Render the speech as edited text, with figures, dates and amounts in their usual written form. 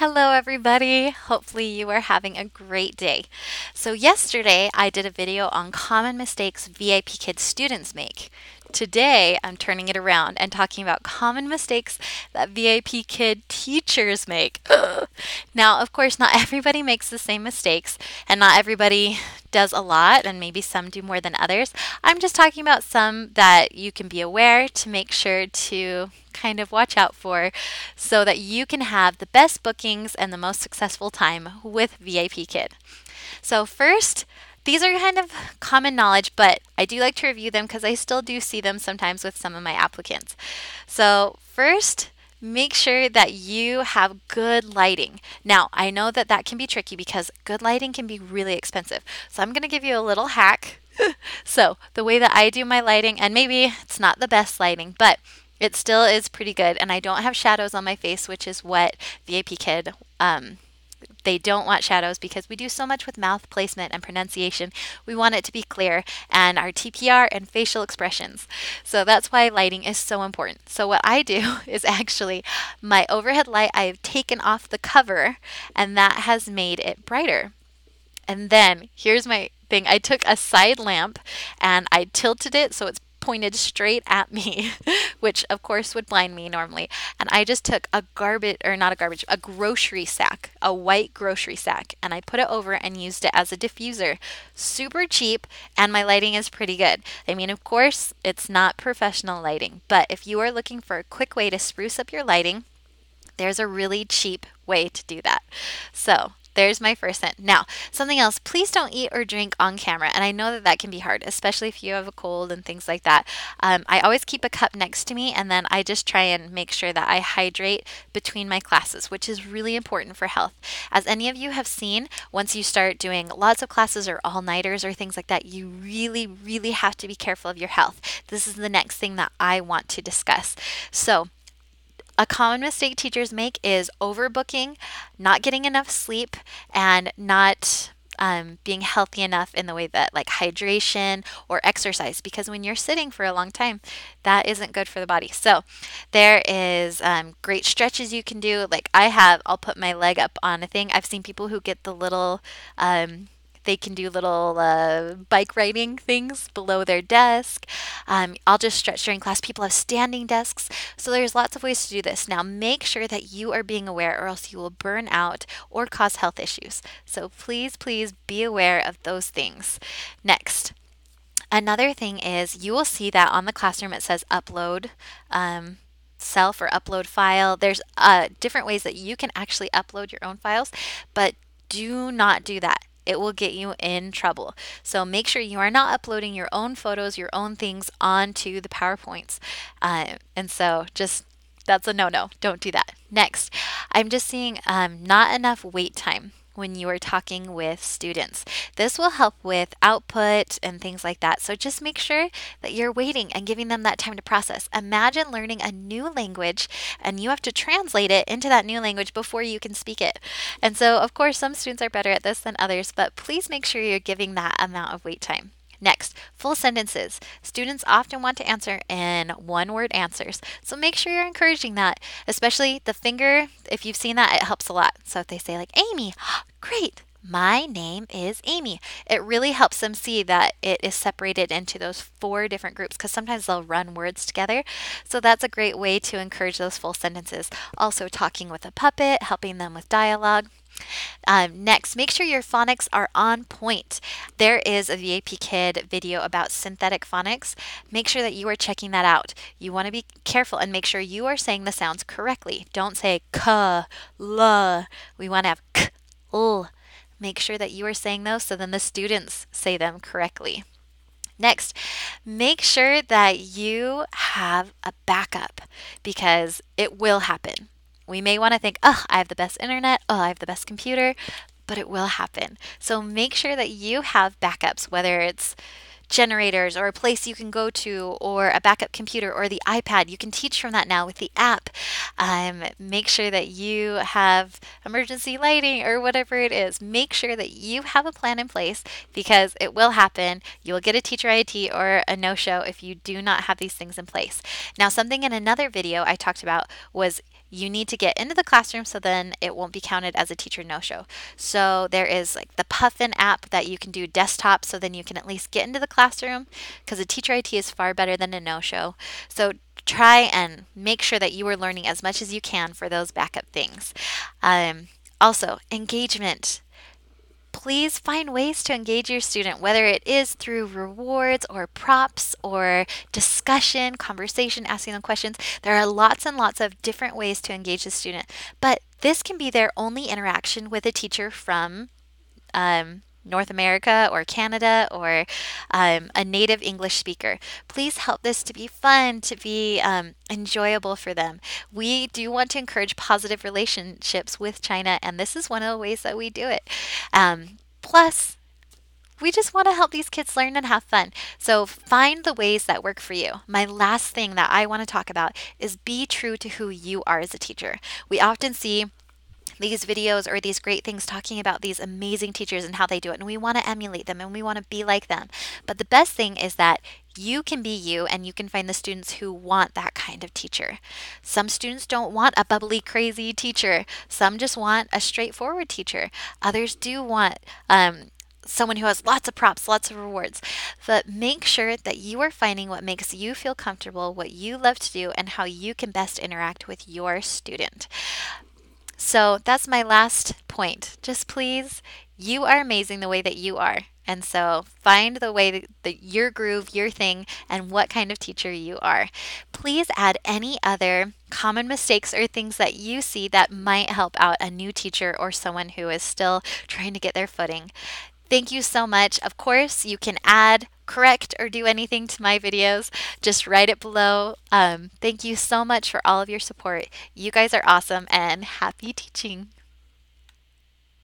Hello, everybody. Hopefully, you are having a great day. So, yesterday I did a video on common mistakes VIPKID students make. Today, I'm turning it around and talking about common mistakes that VIPKID teachers make. Now, of course, not everybody makes the same mistakes, and not everybody does a lot, and maybe some do more than others. I'm just talking about some that you can be aware to make sure to kind of watch out for so that you can have the best bookings and the most successful time with VIPKID. So, first, these are kind of common knowledge, but I do like to review them because I still do see them sometimes with some of my applicants. So, first, make sure that you have good lighting. Now, I know that that can be tricky because good lighting can be really expensive. So, I'm going to give you a little hack. So, the way that I do my lighting, and maybe it's not the best lighting, but it still is pretty good, and I don't have shadows on my face, which is what VIPKID they don't want shadows because we do so much with mouth placement and pronunciation. We want it to be clear and our TPR and facial expressions. So that's why lighting is so important. So what I do is actually my overhead light, I've taken off the cover and that has made it brighter. And then here's my thing. I took a side lamp and I tilted it so it's pointed straight at me, which of course would blind me normally. And I just took a garbage, or not a garbage, a grocery sack, a white grocery sack, and I put it over and used it as a diffuser. Super cheap, and my lighting is pretty good. I mean, of course, it's not professional lighting, but if you are looking for a quick way to spruce up your lighting, there's a really cheap way to do that. So, there's my first hint. Now, something else, please don't eat or drink on camera. And I know that that can be hard, especially if you have a cold and things like that. I always keep a cup next to me, and then I just try and make sure that I hydrate between my classes, which is really important for health. As any of you have seen, once you start doing lots of classes or all-nighters or things like that, you really, really have to be careful of your health. This is the next thing that I want to discuss. So, a common mistake teachers make is overbooking, not getting enough sleep, and not being healthy enough in the way that like hydration or exercise, because when you're sitting for a long time, that isn't good for the body. So there is great stretches you can do. Like I'll put my leg up on a thing. I've seen people who get the little they can do little bike riding things below their desk. I'll just stretch during class. People have standing desks. So there's lots of ways to do this. Now make sure that you are being aware or else you will burn out or cause health issues. So please, please be aware of those things. Next. Another thing is you will see that on the classroom it says upload self or upload file. There's different ways that you can actually upload your own files, but do not do that. It will get you in trouble. So make sure you are not uploading your own photos, your own things onto the PowerPoints. And so just that's a no-no. Don't do that. Next, I'm just seeing not enough wait time when you are talking with students. This will help with output and things like that. So just make sure that you're waiting and giving them that time to process. Imagine learning a new language and you have to translate it into that new language before you can speak it. And so, of course, some students are better at this than others, but please make sure you're giving that amount of wait time. Next, full sentences. Students often want to answer in one-word answers. So make sure you're encouraging that, especially the finger. If you've seen that, it helps a lot. So if they say like, Amy, great. My name is Amy. It really helps them see that it is separated into those 4 different groups because sometimes they'll run words together. So that's a great way to encourage those full sentences. Also, talking with a puppet, helping them with dialogue. Next, make sure your phonics are on point. There is a VIPKID video about synthetic phonics. Make sure that you are checking that out. You want to be careful and make sure you are saying the sounds correctly. Don't say k, l. We want to have k, l. Make sure that you are saying those so then the students say them correctly. Next, make sure that you have a backup because it will happen. We may want to think, oh, I have the best internet, oh, I have the best computer, but it will happen. So make sure that you have backups, whether it's generators or a place you can go to or a backup computer or the iPad. You can teach from that now with the app. Make sure that you have emergency lighting or whatever it is. Make sure that you have a plan in place because it will happen. You will get a teacher IT or a no-show if you do not have these things in place. Now, something in another video I talked about was you need to get into the classroom so then it won't be counted as a teacher no-show. So there is like the Puffin app that you can do desktop so then you can at least get into the classroom because a teacher IT is far better than a no-show. So try and make sure that you are learning as much as you can for those backup things. Also, engagement. Please find ways to engage your student, whether it is through rewards or props or discussion, conversation, asking them questions. There are lots and lots of different ways to engage the student, but this can be their only interaction with a teacher from North America or Canada or a native English speaker. Please help this to be fun, to be enjoyable for them. We do want to encourage positive relationships with China, and this is one of the ways that we do it. Plus, we just want to help these kids learn and have fun. So find the ways that work for you. My last thing that I want to talk about is be true to who you are as a teacher. We often see these videos or these great things talking about these amazing teachers and how they do it, and we want to emulate them and we want to be like them. But the best thing is that you can be you and you can find the students who want that kind of teacher. Some students don't want a bubbly, crazy teacher. Some just want a straightforward teacher. Others do want someone who has lots of props, lots of rewards. But make sure that you are finding what makes you feel comfortable, what you love to do, and how you can best interact with your student. So that's my last point. Just please, you are amazing the way that you are. And so find the way that your groove, your thing, and what kind of teacher you are. Please add any other common mistakes or things that you see that might help out a new teacher or someone who is still trying to get their footing. Thank you so much. Of course, you can add, correct, or do anything to my videos. Just write it below. Thank you so much for all of your support. You guys are awesome and happy teaching.